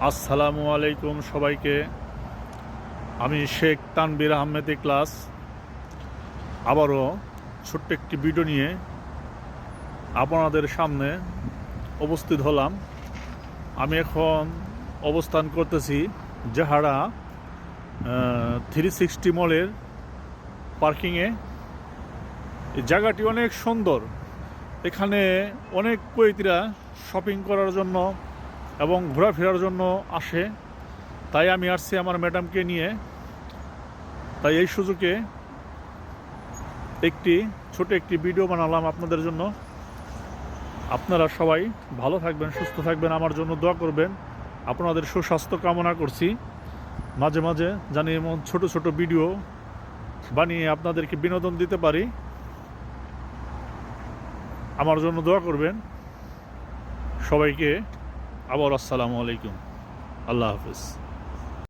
আসসালামু আলাইকুম সবাইকে। আমি শেখ তানবীর আহমেদ ইখলাস আবারও ছোট্ট একটি ভিডিও নিয়ে আপনাদের সামনে উপস্থিত হলাম। আমি এখন অবস্থান করতেছি জাহারা 360 মলের পার্কিংয়ে। এই জায়গাটি অনেক সুন্দর। এখানে অনেক কুয়েতিরা শপিং করার জন্য এবং ঘোরাফেরার জন্য আসে। তাই আমি আসছি আমার ম্যাডামকে নিয়ে। তাই এই সুযোগে ছোট একটি ভিডিও বানালাম আপনাদের জন্য। আপনারা সবাই ভালো থাকবেন, সুস্থ থাকবেন, আমার জন্য দোয়া করবেন। আপনাদের সুস্বাস্থ্য কামনা করছি। মাঝে মাঝে জানি এমন ছোট ছোট ভিডিও বানিয়ে আপনাদেরকে বিনোদন দিতে পারি। আমার জন্য দোয়া করবেন। সবাইকে আবার আসসালামু আলাইকুম, আল্লাহ হাফেজ।